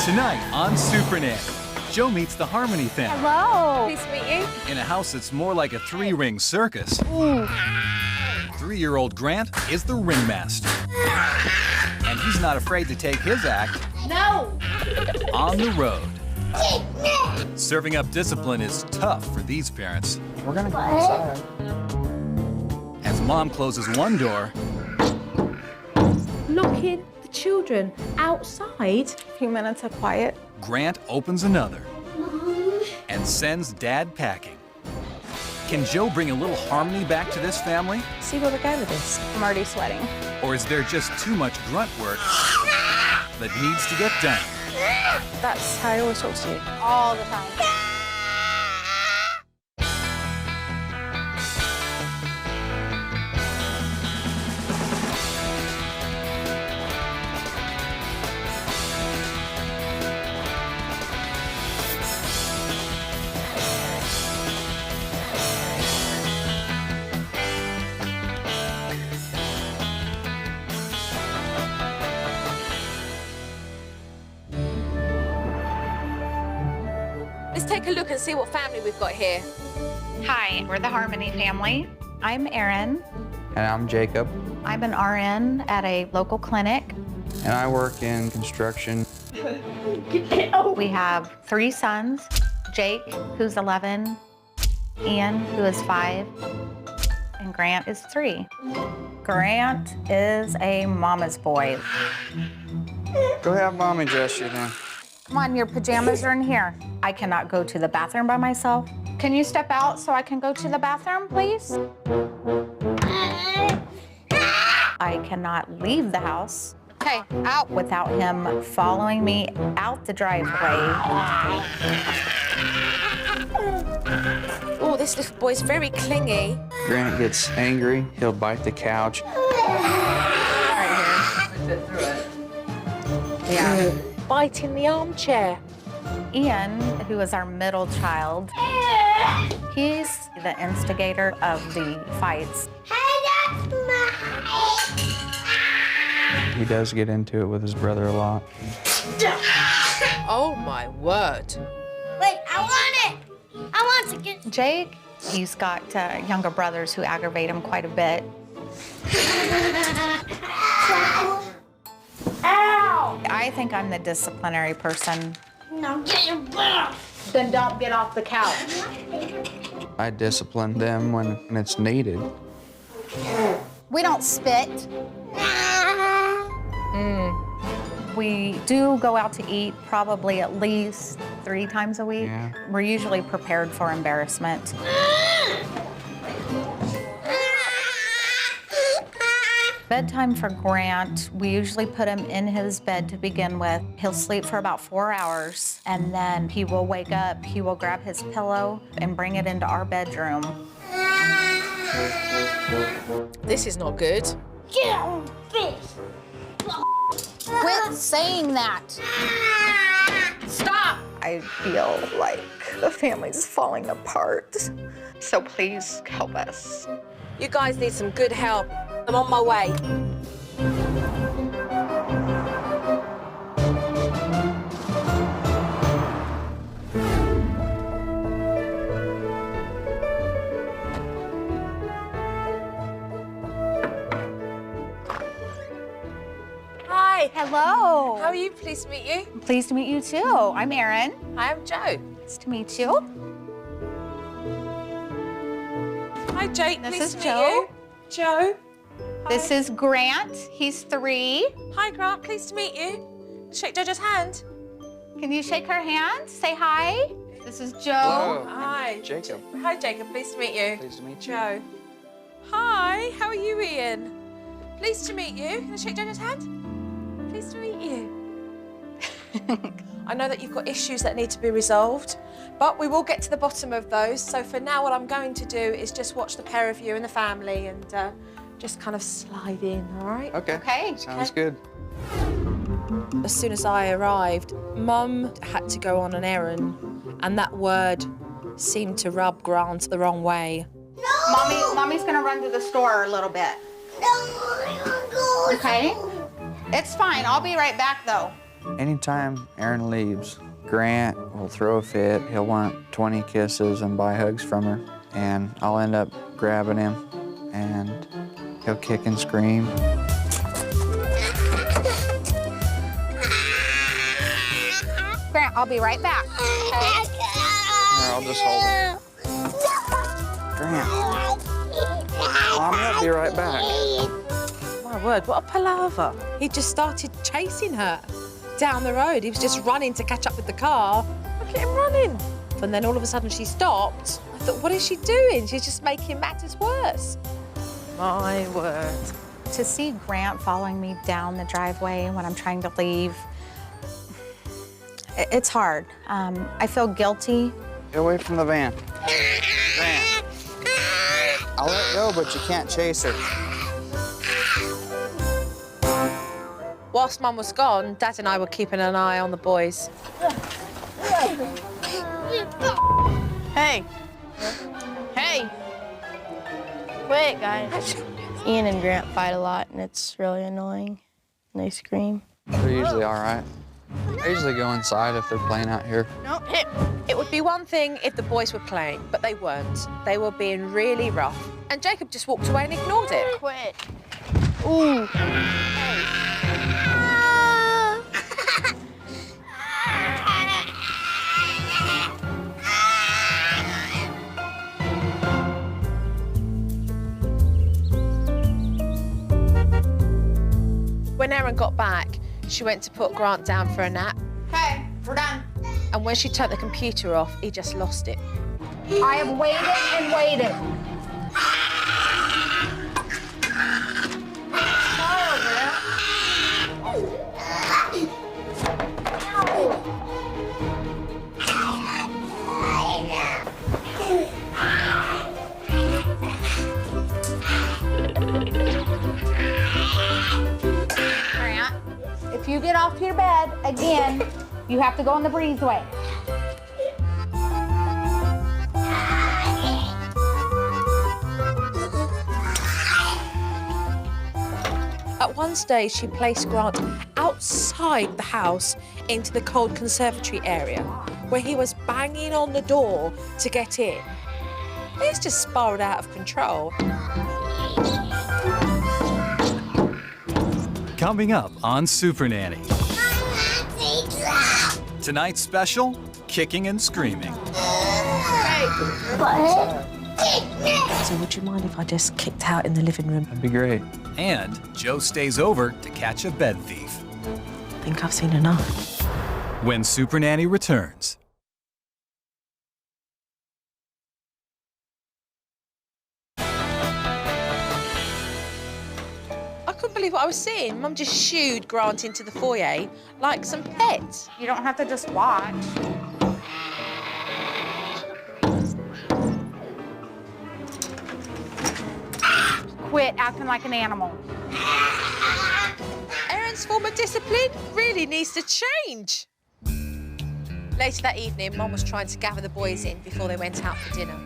Tonight on Supernanny, Joe meets the Harmony family. Hello. Nice to meet you. In a house that's more like a three-ring circus. Ooh. 3-year-old Grant is the ringmaster. And he's not afraid to take his act on the road. Serving up discipline is tough for these parents. We're gonna go outside. As mom closes one door, Locking the children outside. A few minutes of quiet. Grant opens another and sends Dad packing. Can Joe bring a little harmony back to this family? See where we're going with this. I'm already sweating. Or is there just too much grunt work that needs to get done? That's how I always talk to you. All the time. Let's take a look and see what family we've got here. Hi, we're the Harmony family. I'm Erin. And I'm Jacob. I'm an RN at a local clinic. And I work in construction. We have 3 sons, Jake, who's 11, Ian, who is 5, and Grant is 3. Grant is a mama's boy. Go have mommy dress you then. Come on, your pajamas are in here. I cannot go to the bathroom by myself. Can you step out so I can go to the bathroom, please? I cannot leave the house. Okay, out without him following me out the driveway. Oh, this little boy's very clingy. Grant gets angry, he'll bite the couch. Right here. Yeah. Biting the armchair. Ian, who is our middle child, he's the instigator of the fights. He does get into it with his brother a lot. Oh my word. Wait, I want it. I want to get. Jake, he's got younger brothers who aggravate him quite a bit. Ow! I think I'm the disciplinary person. No, get your butt off. Then don't get off the couch. I discipline them when it's needed. We don't spit. We do go out to eat probably at least 3 times a week. Yeah. We're usually prepared for embarrassment. Bedtime for Grant, we usually put him in his bed to begin with. He'll sleep for about 4 hours, and then he will wake up, he will grab his pillow and bring it into our bedroom. This is not good. Get on, bitch. Quit saying that. Stop! I feel like the family's falling apart. So please help us. You guys need some good help. I'm on my way. Hi. Hello. How are you? Pleased to meet you. Pleased to meet you too. I'm Erin. I am Joe. Nice to meet you. Hi, Jake. This Pleased is to meet Joe. you. Joe. This is Grant. He's 3. Hi, Grant. Pleased to meet you. Shake Jojo's hand. Can you shake her hand? Say hi. This is Joe. Hello. Hi. Jacob. Hi, Jacob. Pleased to meet you. Pleased to meet you. Joe. Hi. How are you, Ian? Pleased to meet you. Can I shake Jojo's hand? Pleased to meet you. I know that you've got issues that need to be resolved, but we will get to the bottom of those. So for now, what I'm going to do is just watch the pair of you and the family and just kind of slide in, all right? Okay. Okay. Sounds good. As soon as I arrived, Mum had to go on an errand, and that word seemed to rub Grant the wrong way. Mommy's gonna run to the store a little bit. Okay? It's fine. I'll be right back though. Anytime Erin leaves, Grant will throw a fit. He'll want 20 kisses and buy hugs from her, and I'll end up grabbing him, and he'll kick and scream. Grant, I'll be right back. Okay? Here, I'll just hold him. Grant. Mommy, I'll be right back. My word, what a palaver. He just started chasing her down the road. He was just running to catch up with the car. Look at him running. And then all of a sudden she stopped. I thought, what is she doing? She's just making matters worse. My word. To see Grant following me down the driveway when I'm trying to leave, it's hard. I feel guilty. Get away from the van. Grant. I'll let go, but you can't chase her. Whilst Mum was gone, Dad and I were keeping an eye on the boys. Hey. Hey. Quit, guys. Ian and Grant fight a lot, and it's really annoying. And they scream. They're usually all right. I usually go inside if they're playing out here. No, hit. It would be one thing if the boys were playing, but they weren't. They were being really rough. And Jacob just walked away and ignored it. Quit. Ooh. When Erin got back, she went to put Grant down for a nap. Okay, we're done. And when she turned the computer off, he just lost it. I have waited and waited. Grant, if you get off your bed again, you have to go in the breezeway. At one stage, she placed Grant outside the house into the cold conservatory area, where he was banging on the door to get in. This just spiraled out of control. Coming up on Supernanny. Tonight's special, kicking and screaming. So would you mind if I just kicked out in the living room? That'd be great. And Joe stays over to catch a bed thief. I think I've seen enough. When Supernanny returns. I couldn't believe what I was seeing. Mum just shooed Grant into the foyer like some pets. You don't have to just watch. Quit acting like an animal. Erin's form of discipline really needs to change. Later that evening, Mum was trying to gather the boys in before they went out for dinner.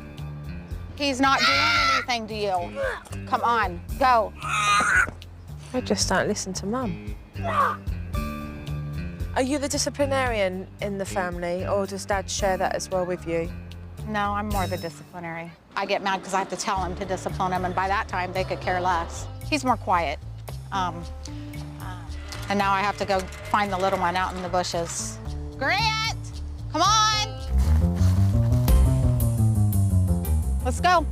He's not doing anything to you. Come on, go. I just don't listen to Mum. Are you the disciplinarian in the family, or does Dad share that as well with you? No, I'm more the disciplinary. I get mad because I have to tell him to discipline him, and by that time, they could care less. He's more quiet. And now I have to go find the little one out in the bushes. Grant, come on. Let's go.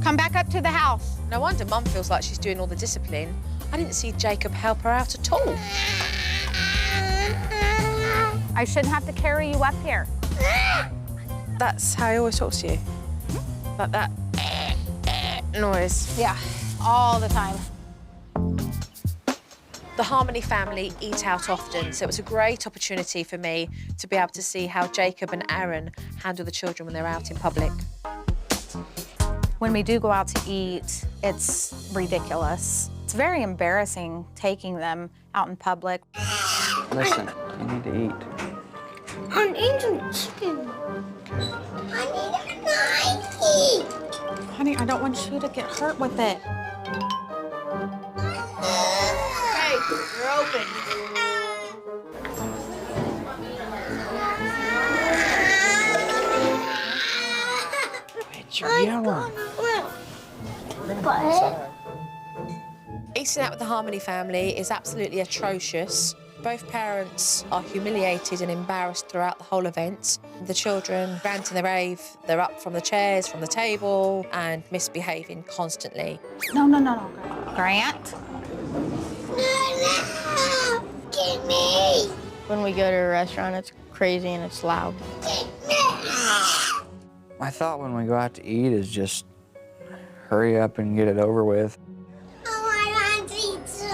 Come back up to the house. No wonder Mum feels like she's doing all the discipline. I didn't see Jacob help her out at all. I shouldn't have to carry you up here. That's how he always talks to you? Like that noise. Yeah, all the time. The Harmony family eat out often, so it was a great opportunity for me to be able to see how Jacob and Erin handle the children when they're out in public. When we do go out to eat, it's ridiculous. It's very embarrassing taking them out in public. Listen, you need to eat. I'm eating chicken. I need a knife. Honey, I don't want you to get hurt with it. Hey, you're open. You're yelling. Eating out with the Harmony family is absolutely atrocious. Both parents are humiliated and embarrassed throughout the whole event. The children ranting their rave, they're up from the chairs, from the table, and misbehaving constantly. No. Grant? No, give me. When we go to a restaurant, it's crazy and it's loud. My thought when we go out to eat is just hurry up and get it over with. Oh, I want pizza.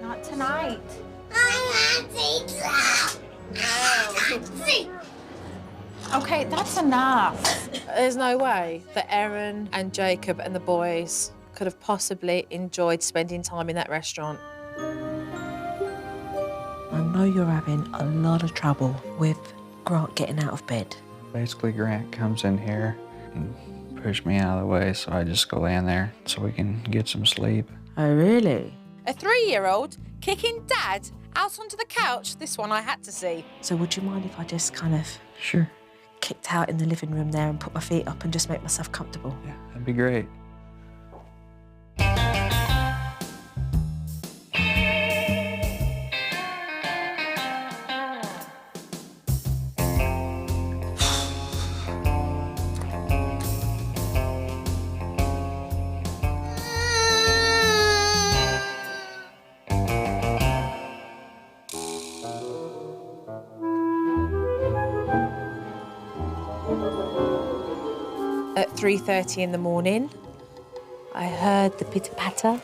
Not tonight. I want pizza. Okay, that's enough. There's no way that Erin and Jacob and the boys could have possibly enjoyed spending time in that restaurant. I know you're having a lot of trouble with Grant getting out of bed. Basically, Grant comes in here and pushes me out of the way, so I just go in there so we can get some sleep. Oh, really? A 3-year-old kicking Dad out onto the couch? This one I had to see. So would you mind if I just kind of Sure. kicked out in the living room there and put my feet up and just make myself comfortable? Yeah, that'd be great. At 3:30 in the morning, I heard the pitter-patter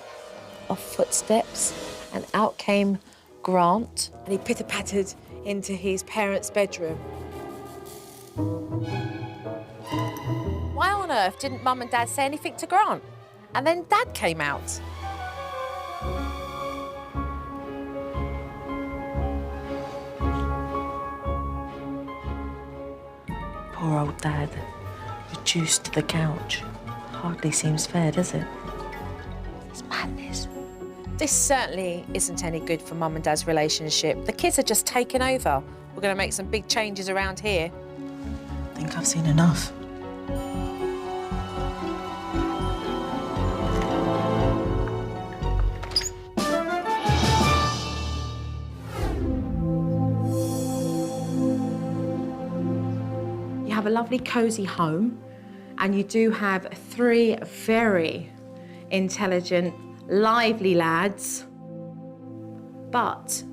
of footsteps, and out came Grant, and he pitter-pattered into his parents' bedroom. Why on earth didn't Mum and Dad say anything to Grant? And then Dad came out. Poor old Dad. Reduced to the couch. Hardly seems fair, does it? It's madness. This certainly isn't any good for Mum and Dad's relationship. The kids are just taking over. We're going to make some big changes around here. I think I've seen enough. You have a lovely, cosy home, and you do have 3 very intelligent, lively lads. But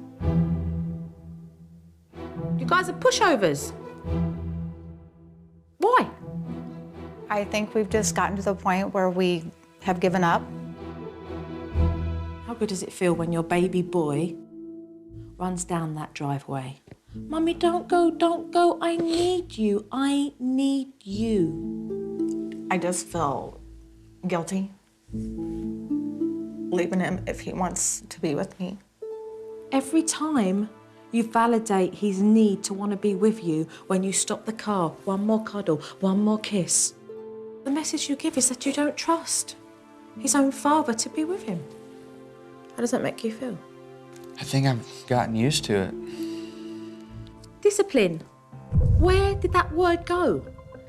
you guys are pushovers. Why? I think we've just gotten to the point where we have given up. How good does it feel when your baby boy runs down that driveway? Mummy, don't go, I need you, I need you. I just feel guilty leaving him if he wants to be with me. Every time you validate his need to want to be with you when you stop the car, one more cuddle, one more kiss. The message you give is that you don't trust his own father to be with him. How does that make you feel? I think I've gotten used to it. Discipline. Where did that word go?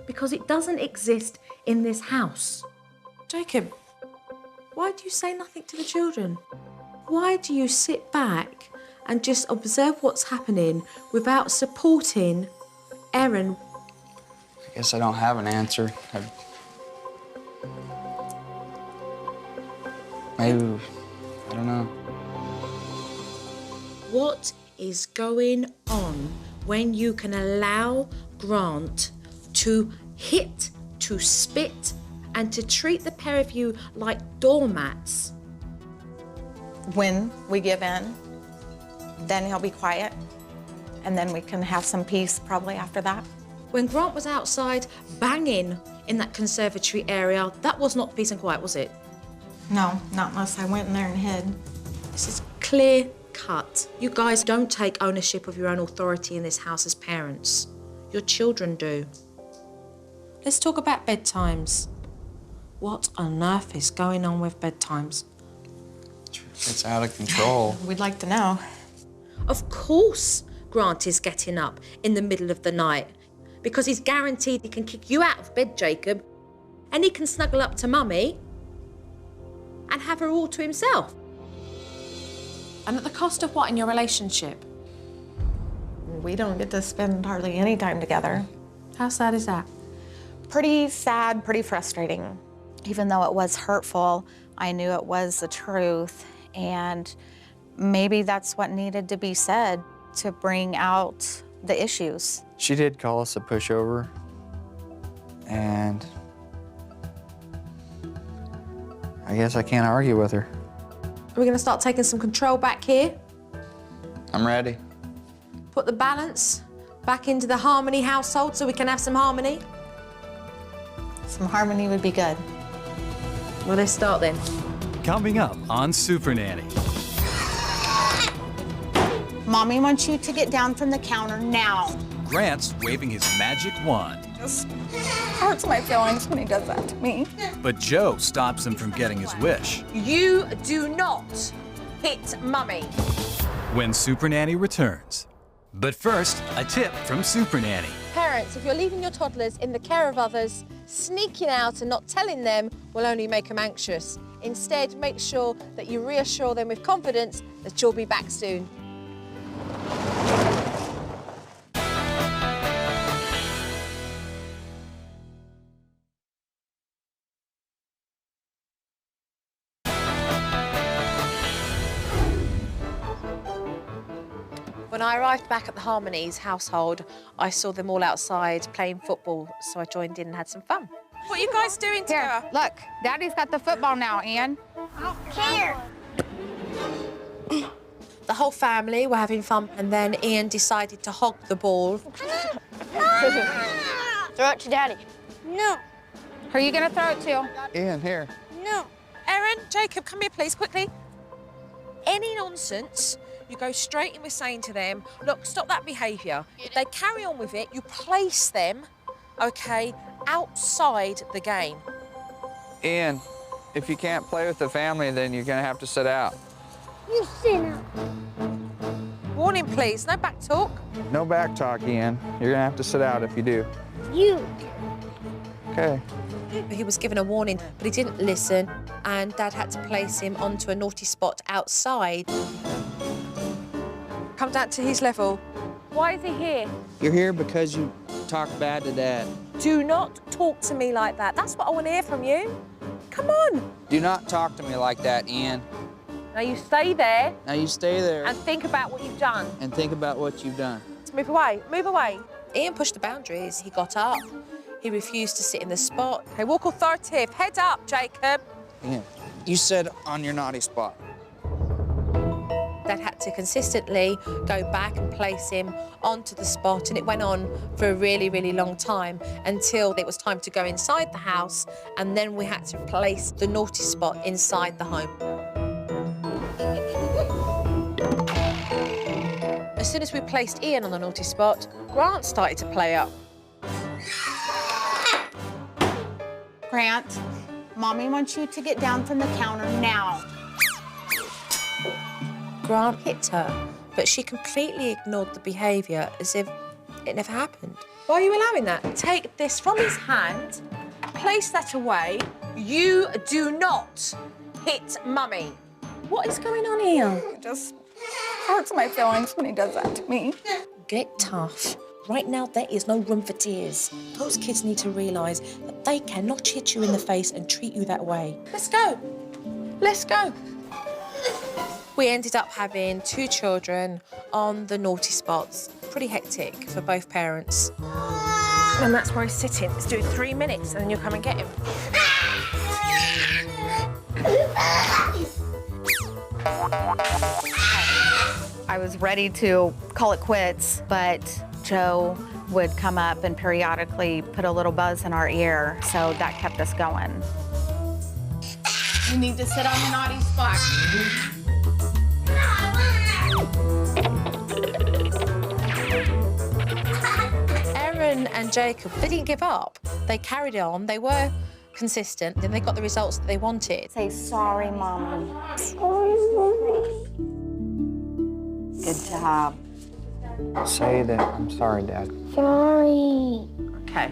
Because it doesn't exist in this house. Jacob, why do you say nothing to the children? Why do you sit back and just observe what's happening without supporting Erin? I guess I don't have an answer. Maybe, I don't know. What is going on when you can allow Grant to hit, to spit, and to treat the pair of you like doormats? When we give in, then he'll be quiet, and then we can have some peace probably after that. When Grant was outside banging in that conservatory area, that was not peace and quiet, was it? No, not unless I went in there and hid. This is clear cut. You guys don't take ownership of your own authority in this house as parents. Your children do. Let's talk about bedtimes. What on earth is going on with bedtimes? It's out of control. We'd like to know. Of course Grant is getting up in the middle of the night. because he's guaranteed he can kick you out of bed, Jacob, and he can snuggle up to Mummy and have her all to himself. And at the cost of what in your relationship? We don't get to spend hardly any time together. How sad is that? Pretty sad, pretty frustrating. Even though it was hurtful, I knew it was the truth, and maybe that's what needed to be said to bring out the issues. She did call us a pushover, and I guess I can't argue with her. Are we going to start taking some control back here? I'm ready. Put the balance back into the Harmony household so we can have some harmony? Some harmony would be good. Well, let's start then. Coming up on Supernanny. Mommy wants you to get down from the counter now. Grant's waving his magic wand, Just hurts my feelings when he does that to me. but Joe stops him from getting his wish. You do not hit Mummy. When Supernanny returns. But first, a tip from Supernanny. Parents, if you're leaving your toddlers in the care of others, sneaking out and not telling them will only make them anxious. Instead, make sure that you reassure them with confidence that you'll be back soon. When I arrived back at the Harmony's household, I saw them all outside playing football, so I joined in and had some fun. What are you guys doing together? Here, look, Daddy's got the football now, Ann. I don't care. The whole family were having fun, and then Ian decided to hog the ball. Throw it to Daddy. No, Who are you gonna throw it to? Ian, here. no. Erin, Jacob, come here, please, quickly. Any nonsense, you go straight in with saying to them, look, stop that behaviour. If they carry on with it, you place them, OK, outside the game. Ian, if you can't play with the family, then you're gonna have to sit out. You sit up. Warning, please, no back talk. No back talk, Ian. You're gonna have to sit out if you do. You. Okay. He was given a warning, but he didn't listen, and Dad had to place him onto a naughty spot outside. Come down to his level. Why is he here? You're here because you talk bad to Dad. Do not talk to me like that. That's what I want to hear from you. Come on. Do not talk to me like that, Ian. Now you stay there Now you stay there and think about what you've done. and think about what you've done. Move away, move away. Ian pushed the boundaries. He got up. He refused to sit in the spot. Okay, walk authoritative. Head up, Jacob. Ian, you said on your naughty spot. Dad had to consistently go back and place him onto the spot, and it went on for a really, really long time until it was time to go inside the house, and then we had to place the naughty spot inside the home. As soon as we placed Ian on the naughty spot, Grant started to play up. Grant, Mommy wants you to get down from the counter now. Grant hit her, but she completely ignored the behaviour as if it never happened. Why are you allowing that? Take this from his hand, place that away. You do not hit Mummy. What is going on here? It just hurts my feelings when he does that to me. Get tough. Right now, there is no room for tears. Those kids need to realise that they cannot hit you in the face and treat you that way. Let's go. Let's go. We ended up having 2 children on the naughty spots. Pretty hectic for both parents. And that's where he's sitting. Let's do 3 minutes and then you'll come and get him. I was ready to call it quits, but Joe would come up and periodically put a little buzz in our ear, so that kept us going. You need to sit on the naughty spot. Erin and Jacob, they didn't give up. They carried on. They were consistent. Then they got the results that they wanted. Say sorry, Mommy. Sorry, Mommy. Good job. Say that I'm sorry, Dad. Sorry. Okay.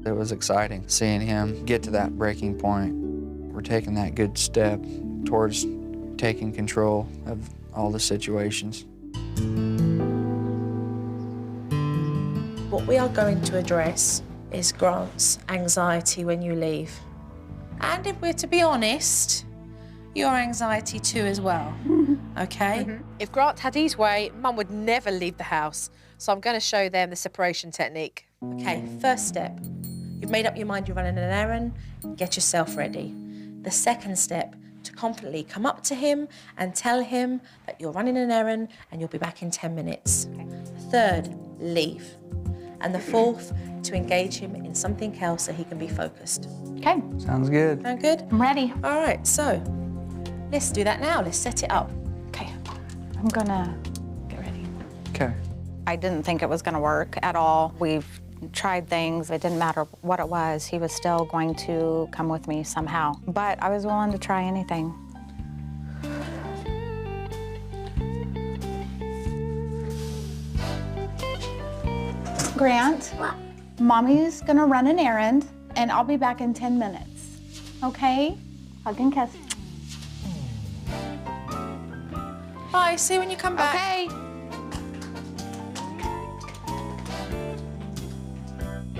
It was exciting seeing him get to that breaking point. We're taking that good step towards taking control of all the situations. What we are going to address is Grant's anxiety when you leave. And if we're to be honest, your anxiety too as well, okay? If Grant had his way, Mum would never leave the house. So I'm going to show them the separation technique. Okay, first step. You've made up your mind you're running an errand, get yourself ready. The second step, to confidently come up to him and tell him that you're running an errand and you'll be back in 10 minutes. Third, leave. And the fourth, to engage him in something else so he can be focused. Okay, Sounds good. Sound good? I'm ready. All right, so let's do that now. Let's set it up. Okay, I'm gonna get ready. Okay. I didn't think it was gonna work at all. We've tried things. It didn't matter what it was. He was still going to come with me somehow. But I was willing to try anything. Grant, Mommy's gonna run an errand, and I'll be back in 10 minutes. Okay? Hug and kiss. Bye, see you when you come back. Okay.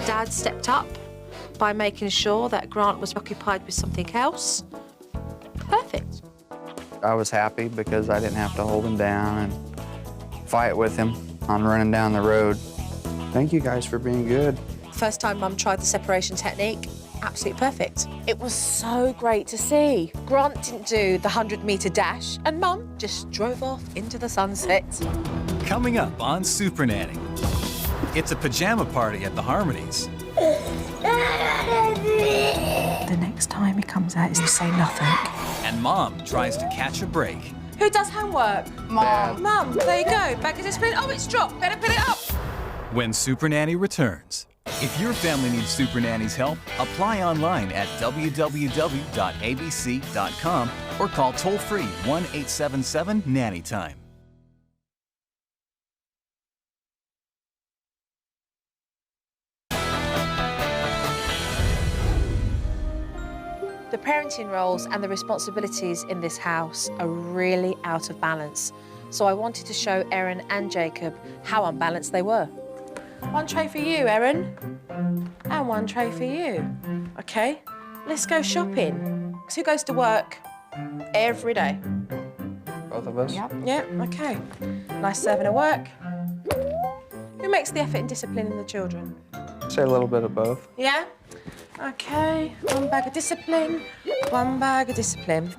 Dad stepped up by making sure that Grant was occupied with something else. Perfect. I was happy because I didn't have to hold him down and fight with him on running down the road. Thank you guys for being good. First time Mum tried the separation technique, absolutely perfect. It was so great to see. Grant didn't do the 100-meter dash, and Mum just drove off into the sunset. Coming up on Supernanny. It's a pajama party at the Harmonies. The next time he comes out is to say nothing. And Mom tries to catch a break. Who does homework? Mom. Mum, there you go. Back of discipline. Oh, it's dropped. Better put it up. When Supernanny returns. If your family needs Supernanny's help, apply online at www.abc.com or call toll-free 1-877-NANNYTIME. The parenting roles and the responsibilities in this house are really out of balance. So I wanted to show Erin and Jacob how unbalanced they were. One tray for you, Erin, and one tray for you. Okay, let's go shopping. So who goes to work every day? Both of us? Yep. Yeah, okay. Nice serving of work. Who makes the effort in disciplining the children? Say a little bit of both. Yeah? Okay, one bag of discipline, one bag of discipline.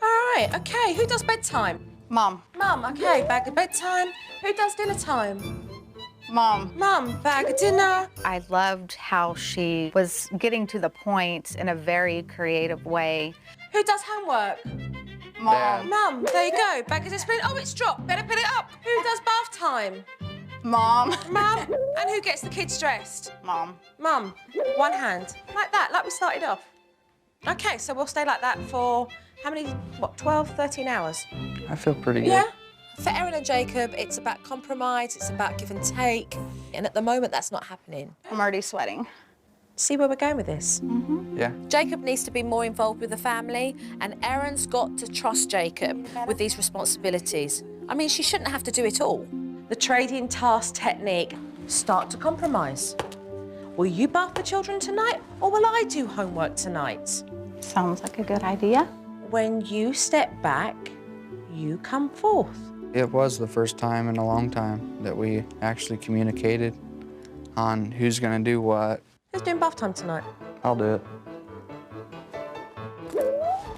All right, okay, who does bedtime? Mom. Mum, okay, bag of bedtime. Who does dinner time? Mom. Mum, bag of dinner. I loved how she was getting to the point in a very creative way. Who does homework? Mom. Mum, there you go, bag of discipline. Oh, it's dropped, better put it up. Who does bath time? Mom. Mum. And who gets the kids dressed? Mom. Mum, one hand, like that, like we started off. Okay, so we'll stay like that for how many, 12, 13 hours? I feel pretty good. Yeah? For Erin and Jacob, it's about compromise, it's about give and take. And at the moment, that's not happening. I'm already sweating. See where we're going with this? Yeah. Jacob needs to be more involved with the family, and Erin's got to trust Jacob with these responsibilities. I mean, she shouldn't have to do it all. The trading task technique, start to compromise. Will you bath the children tonight, or will I do homework tonight? Sounds like a good idea. When you step back, you come forth. It was the first time in a long time that we actually communicated on who's gonna do what. Who's doing bath time tonight? I'll do it.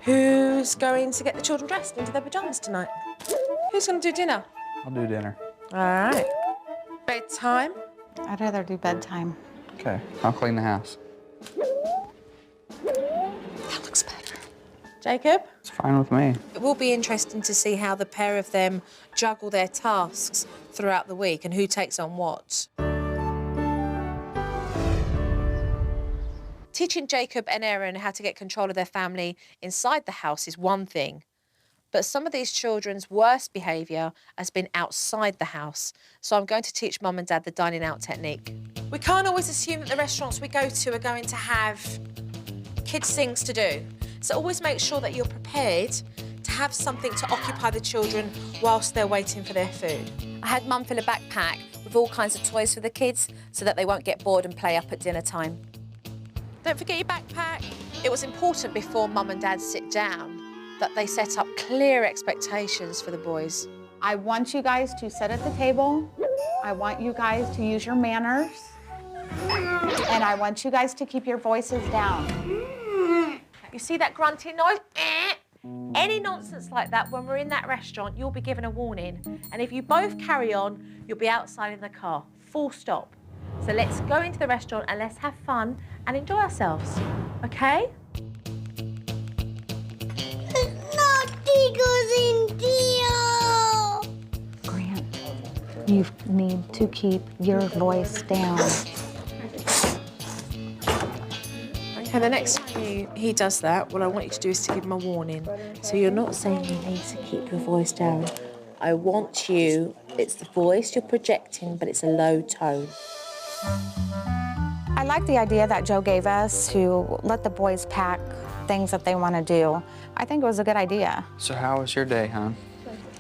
Who's going to get the children dressed into their pajamas tonight? Who's going to do dinner? I'll do dinner. All right. Bedtime? I'd rather do bedtime. Okay, I'll clean the house. That looks better. Jacob? It's fine with me. It will be interesting to see how the pair of them juggle their tasks throughout the week and who takes on what. Teaching Jacob and Erin how to get control of their family inside the house is one thing, But some of these children's worst behaviour has been outside the house. So I'm going to teach Mum and Dad the dining out technique. We can't always assume that the restaurants we go to are going to have kids' things to do. So always make sure that you're prepared to have something to occupy the children whilst they're waiting for their food. I had Mum fill a backpack with all kinds of toys for the kids so that they won't get bored and play up at dinner time. Don't forget your backpack. It was important before Mum and Dad sit down that they set up clear expectations for the boys. I want you guys to sit at the table. I want you guys to use your manners. And I want you guys to keep your voices down. You see that grunting noise? Any nonsense like that, when we're in that restaurant, you'll be given a warning. And if you both carry on, you'll be outside in the car, full stop. So let's go into the restaurant and let's have fun and enjoy ourselves, okay? Grant, you need to keep your voice down. Okay, the next time he does that, what I want you to do is to give him a warning. So you're not saying you need to keep your voice down. I want you, it's the voice you're projecting, but it's a low tone. I like the idea that Joe gave us to let the boys pack things that they want to do. I think it was a good idea. So how was your day, hon?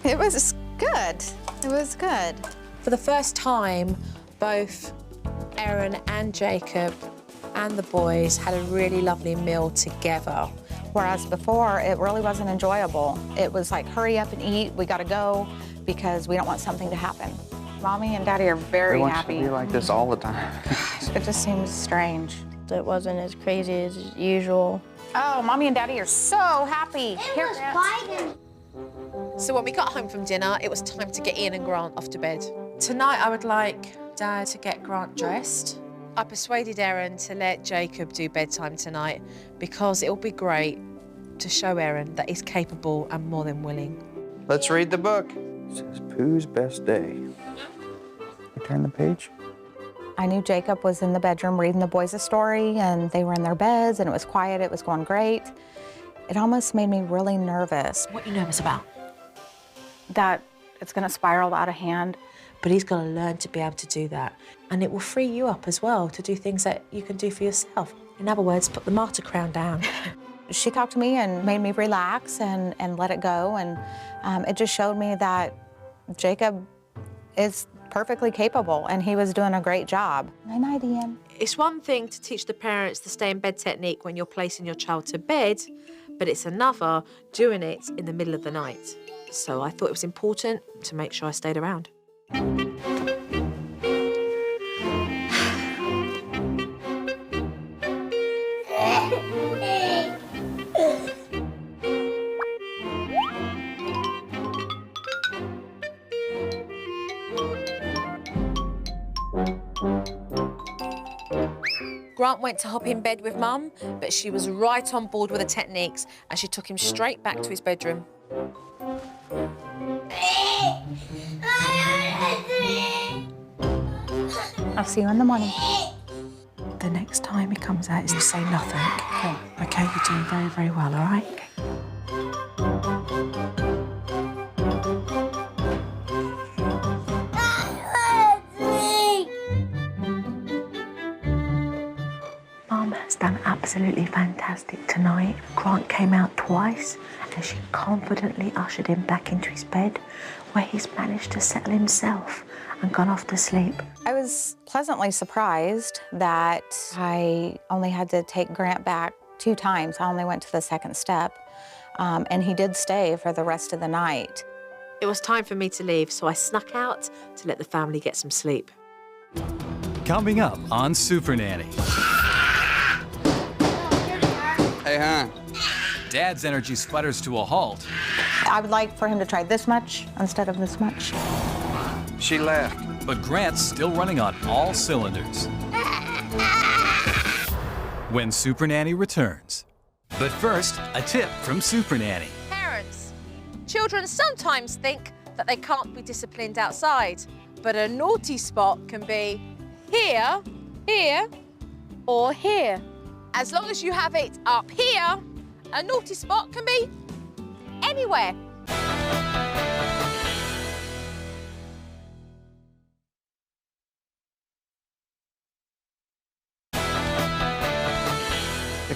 It was good. It was good. For the first time, both Erin and Jacob and the boys had a really lovely meal together. Whereas before, it really wasn't enjoyable. It was like, hurry up and eat, we gotta go, because we don't want something to happen. Mommy and Daddy are very happy. It wants to be like this all the time. It just seems strange. It wasn't as crazy as usual. Oh, Mommy and Daddy are so happy. Here, Grant. So when we got home from dinner, it was time to get Ian and Grant off to bed. Tonight, I would like Dad to get Grant dressed. I persuaded Erin to let Jacob do bedtime tonight because it'll be great to show Erin that he's capable and more than willing. Let's read the book. It says Pooh's Best Day. You turn the page. I knew Jacob was in the bedroom reading the boys a story, and they were in their beds, and it was quiet, it was going great. It almost made me really nervous. What are you nervous about? That it's gonna spiral out of hand. But he's got to learn to be able to do that. And it will free you up as well to do things that you can do for yourself. In other words, put the martyr crown down. She talked to me and made me relax and let it go, and it just showed me that Jacob is perfectly capable, and he was doing a great job. Night-night, Ian. It's one thing to teach the parents the stay in bed technique when you're placing your child to bed, but it's another doing it in the middle of the night. So I thought it was important to make sure I stayed around. Grant went to hop in bed with Mum, but she was right on board with the techniques and she took him straight back to his bedroom. I'll see you in the morning. The next time he comes out is to say nothing. Okay, you're doing very, very well, all right? Mum has done absolutely fantastic tonight. Grant came out twice and she confidently ushered him back into his bed where he's managed to settle himself and gone off to sleep. I was pleasantly surprised that I only had to take Grant back 2 times. I only went to the second step, and he did stay for the rest of the night. It was time for me to leave, so I snuck out to let the family get some sleep. Coming up on Supernanny. Hey, hon. Dad's energy sputters to a halt. I would like for him to try this much instead of this much. She left. But Grant's still running on all cylinders. When Supernanny returns. But first, a tip from Supernanny. Parents, children sometimes think that they can't be disciplined outside, but a naughty spot can be here, here, or here. As long as you have it up here, a naughty spot can be anywhere.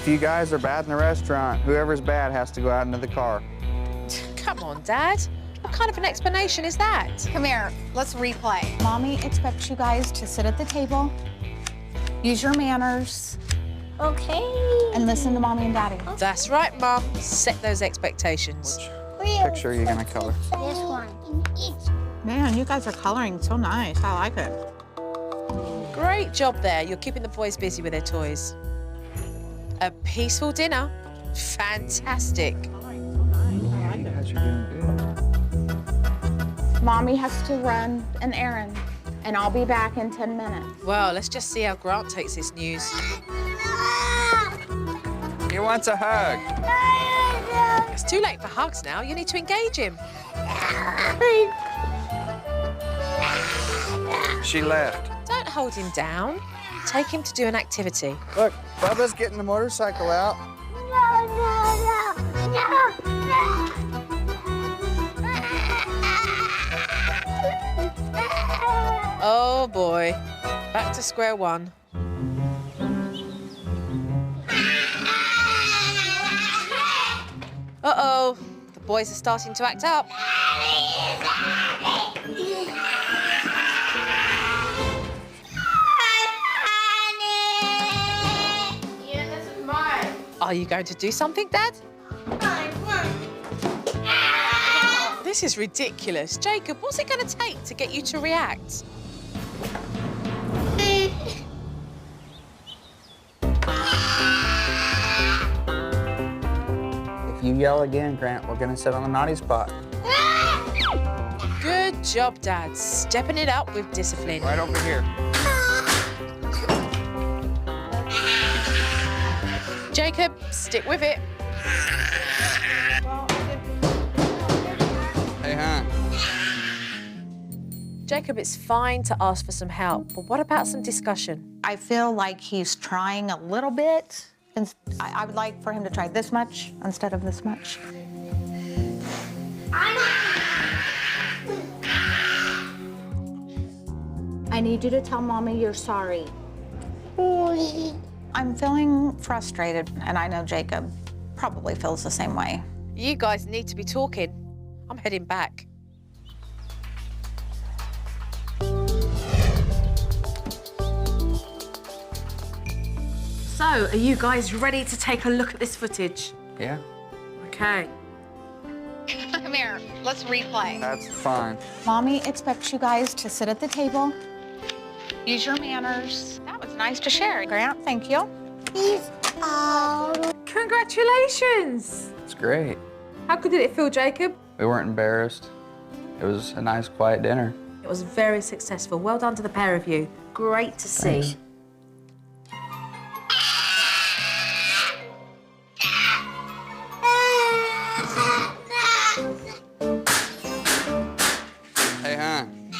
If you guys are bad in the restaurant, whoever's bad has to go out into the car. Come on, Dad. What kind of an explanation is that? Come here, let's replay. Mommy expects you guys to sit at the table, use your manners, Okay. and listen to Mommy and Daddy. That's right, Mum. Set those expectations. Picture are you gonna color? This one. Man, you guys are coloring so nice. I like it. Great job there. You're keeping the boys busy with their toys. A peaceful dinner. Fantastic. Mommy has to run an errand, and I'll be back in 10 minutes. Well, let's just see how Grant takes this news. He wants a hug. It's too late for hugs now. You need to engage him. She left. Don't hold him down. Take him to do an activity. Look, Bubba's getting the motorcycle out. Oh, boy. Back to square one. Uh-oh. The boys are starting to act up. Yeah, this is mine. Are you going to do something, Dad? This is ridiculous. Jacob, what's it going to take to get you to react? If you yell again, Grant, we're gonna sit on the naughty spot. Good job, Dad. Stepping it up with discipline. Right over here. Jacob, stick with it. Hey, hon. Jacob, it's fine to ask for some help, but what about some discussion? I feel like he's trying a little bit, and I would like for him to try this much instead of this much. I need you to tell Mommy you're sorry. I'm feeling frustrated, and I know Jacob probably feels the same way. You guys need to be talking. I'm heading back. So, are you guys ready to take a look at this footage? Yeah, Okay. Come here, let's replay. that's fine. Mommy expects you guys to sit at the table, use your manners. That was nice to share, Grant. Thank you. Peace out. Congratulations! It's great. How good did it feel, Jacob? We weren't embarrassed. It was a nice, quiet dinner. It was very successful. Well done to the pair of you. Great to see. Thanks. Hey, hon.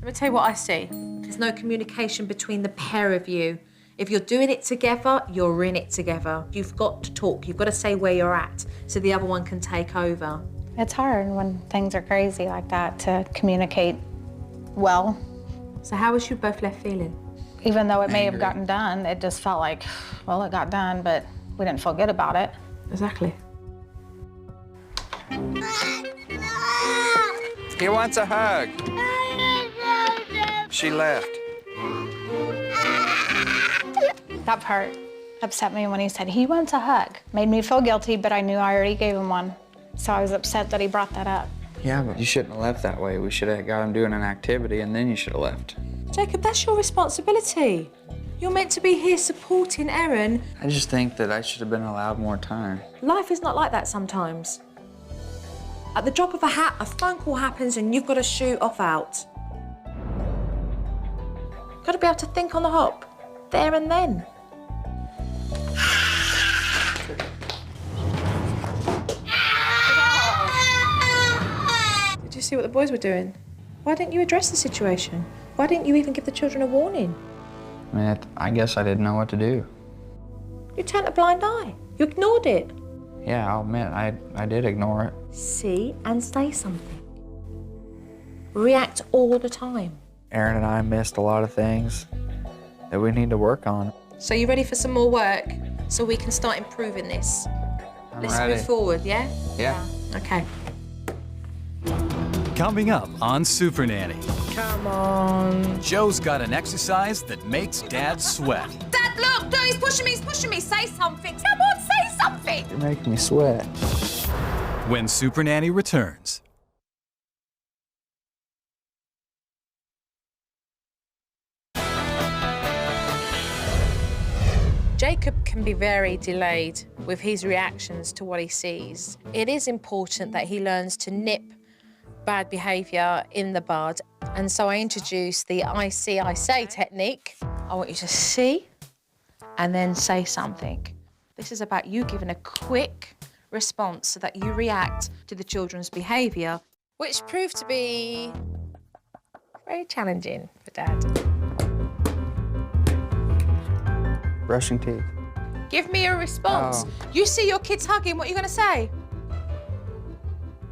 Let me tell you what I see. There's no communication between the pair of you. If you're doing it together, you're in it together. You've got to talk. You've got to say where you're at so the other one can take over. It's hard when things are crazy like that to communicate well. So how was you both left feeling? Even though it may have gotten done, it just felt like, well, it got done, but we didn't feel good about it. Exactly. He wants a hug. She left. That part upset me when he said he wants a hug. Made me feel guilty, but I knew I already gave him one. So I was upset that he brought that up. Yeah, but you shouldn't have left that way. We should have got him doing an activity, and then you should have left. Jacob, that's your responsibility. You're meant to be here supporting Erin. I just think that I should have been allowed more time. Life is not like that sometimes. At the drop of a hat, a phone call happens and you've got to shoot off out. Got to be able to think on the hop, there and then. Did you see what the boys were doing? Why didn't you address the situation? Why didn't you even give the children a warning? I mean, I guess I didn't know what to do. You turned a blind eye. You ignored it. Yeah, I'll admit, I did ignore it. See and say something. React all the time. Erin and I missed a lot of things that we need to work on. So you ready for some more work so we can start improving this? Let's ready. move forward, yeah? Yeah. Okay. Coming up on Supernanny, Come on. Joe's got an exercise that makes Dad sweat. Dad, look! No, he's pushing me, he's pushing me. Say something. Come on, say something. You're making me sweat. When Supernanny returns. Jacob can be very delayed with his reactions to what he sees. It is important that he learns to nip bad behaviour in the bud. And so I introduced the I see, I say technique. I want you to see and then say something. This is about you giving a quick response so that you react to the children's behaviour, which proved to be very challenging for Dad. Brushing teeth. Give me a response. Oh. You see your kids hugging, what are you going to say?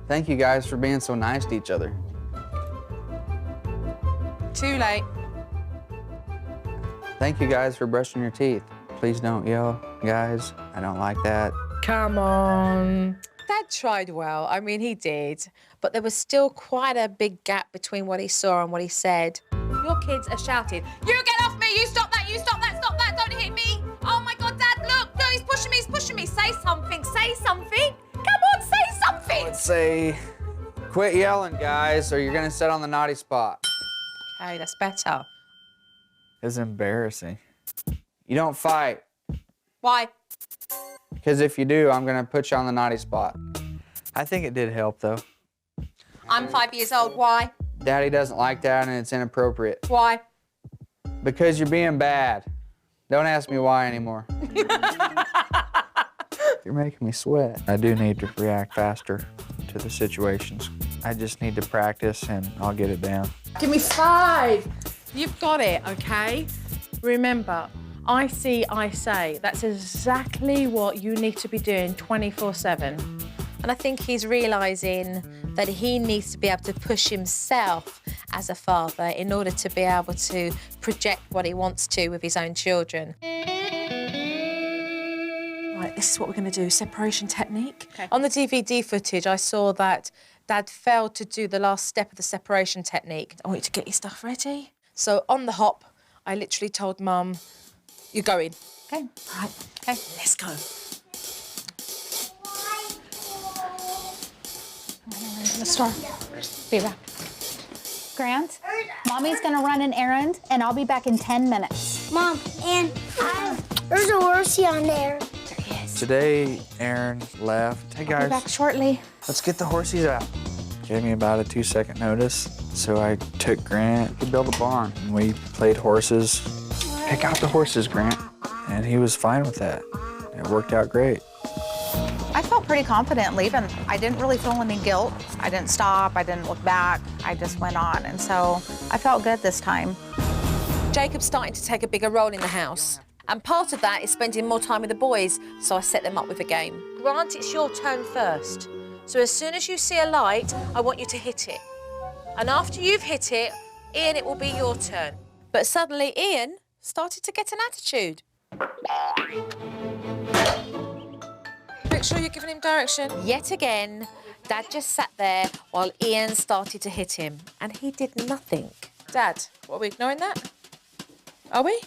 Thank you guys for being so nice to each other. Too late. Thank you guys for brushing your teeth. Please don't yell, guys. I don't like that. Come on. Dad tried well. I mean, he did. But there was still quite a big gap between what he saw and what he said. Your kids are shouting, you get off me, you stop that, stop that, don't hit me. Oh my God, Dad, look, no, he's pushing me, he's pushing me. Say something, say something. Come on, say something. Let's say, quit yelling, guys, or you're gonna sit on the naughty spot. Okay, that's better. It's embarrassing. You don't fight, Why? because if you do, I'm gonna put you on the naughty spot. I think it did help, though. I'm 5 years old, why? Daddy doesn't like that, and it's inappropriate. Why? Because you're being bad. Don't ask me why anymore. You're making me sweat. I do need to react faster to the situations. I just need to practice, and I'll get it down. Give me 5. You've got it, okay? Remember, I see, I say. That's exactly what you need to be doing 24/7. And I think he's realising that he needs to be able to push himself as a father in order to be able to project what he wants to with his own children. Right, this is what we're going to do, separation technique. Okay. On the DVD footage, I saw that Dad failed to do the last step of the separation technique. I want you to get your stuff ready. So on the hop, I literally told Mum, you're going. Okay. Right, okay, let's go. The store. Be back. Grant, Mommy's gonna run an errand, and I'll be back in 10 minutes. Mom, and there's a horsey on there. There he is. Today, Erin left. Hey, I'll be guys. back shortly. Let's get the horsies out. Gave me about a 2-second notice, so I took Grant to build a barn. And we played horses. Pick out the horses, Grant. And he was fine with that. It worked out great. I felt pretty confident leaving. I didn't really feel any guilt. I didn't stop, I didn't look back. I just went on, and so I felt good this time. Jacob's starting to take a bigger role in the house. And part of that is spending more time with the boys, so I set them up with a game. Grant, it's your turn first. So as soon as you see a light, I want you to hit it. And after you've hit it, Ian, it will be your turn. But suddenly Ian started to get an attitude. Make sure you're giving him direction. Yet again, Dad just sat there while Ian started to hit him, and he did nothing. Dad, what, are we ignoring that? Are we?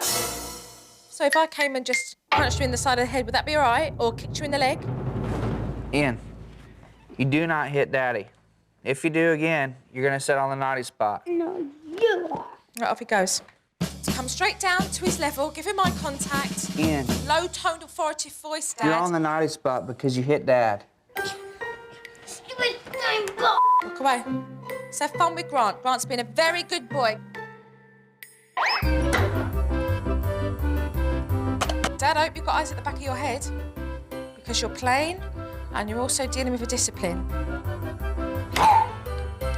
So if I came and just punched you in the side of the head, would that be all right? Or kicked you in the leg? Ian, you do not hit Daddy. If you do again, you're gonna sit on the naughty spot. No, you are. Right, off he goes. So come straight down to his level, give him eye contact. Ian. Low-toned, authoritative voice, Dad. You're on the naughty spot because you hit Dad. Stupid thing, go. Walk away. Let's have fun with Grant. Grant's been a very good boy. Dad, I hope you've got eyes at the back of your head because you're playing and you're also dealing with a discipline.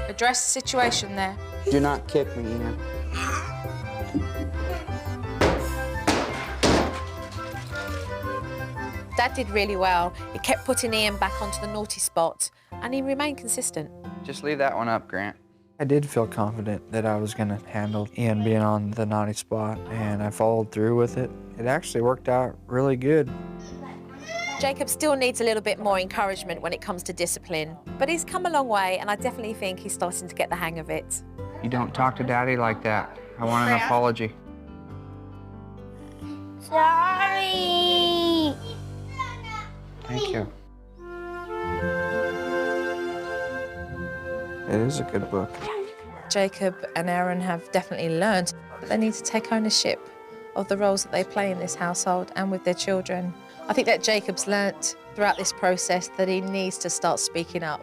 Address the situation there. Do not kick me, Ian. Dad did really well. He kept putting Ian back onto the naughty spot and he remained consistent. Just leave that one up, Grant. I did feel confident that I was going to handle Ian being on the naughty spot, and I followed through with it. It actually worked out really good. Jacob still needs a little bit more encouragement when it comes to discipline, but he's come a long way, and I definitely think he's starting to get the hang of it. You don't talk to Daddy like that. I want an apology. Sorry. Thank you. It is a good book. Jacob and Erin have definitely learned that they need to take ownership of the roles that they play in this household and with their children. I think that Jacob's learnt throughout this process that he needs to start speaking up.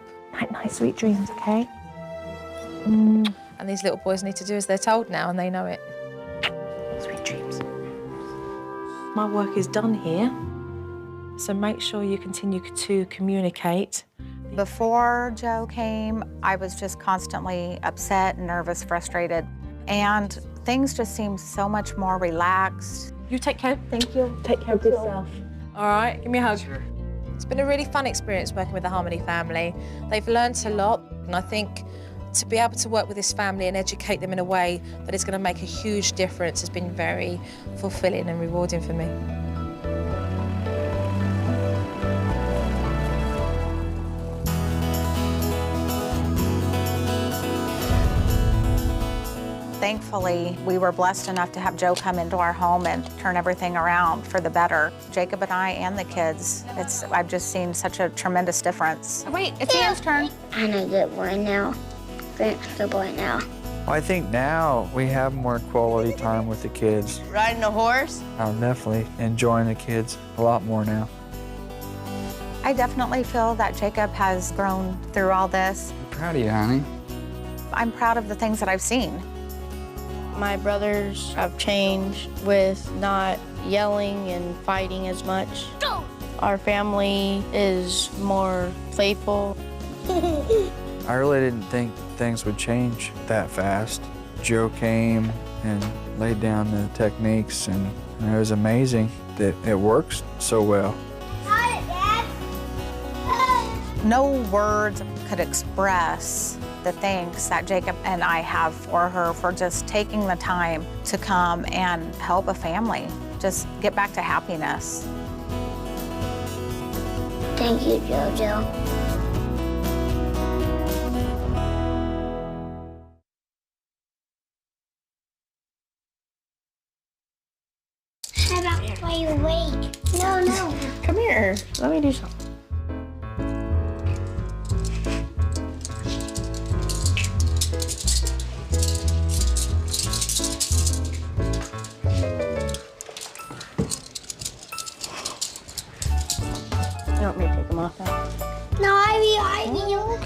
Night, sweet dreams, okay? And these little boys need to do as they're told now, and they know it. Sweet dreams. My work is done here, so make sure you continue to communicate. Before Joe came, I was just constantly upset, nervous, frustrated, and things just seemed so much more relaxed. You take care. Thank you. Take care of yourself. All right, give me a hug. It's been a really fun experience working with the Harmony family. They've learned a lot, and I think to be able to work with this family and educate them in a way that is going to make a huge difference has been very fulfilling and rewarding for me. Thankfully, we were blessed enough to have Joe come into our home and turn everything around for the better. Jacob and I and the kids, I've just seen such a tremendous difference. Wait, it's Ian's turn. I'm a good boy now. Grant's a good boy now. Well, I think now we have more quality time with the kids. Riding a horse? I'm definitely enjoying the kids a lot more now. I definitely feel that Jacob has grown through all this. I'm proud of you, honey. I'm proud of the things that I've seen. My brothers have changed with not yelling and fighting as much. Go! Our family is more playful. I really didn't think things would change that fast. Joe came and laid down the techniques, and it was amazing that it works so well. Got it, Dad. No words could express the thanks that Jacob and I have for her for just taking the time to come and help a family just get back to happiness. Thank you, JoJo. Shut up while you wait. No. Come here, let me do something. You want me to take them off now? No, Ivy, you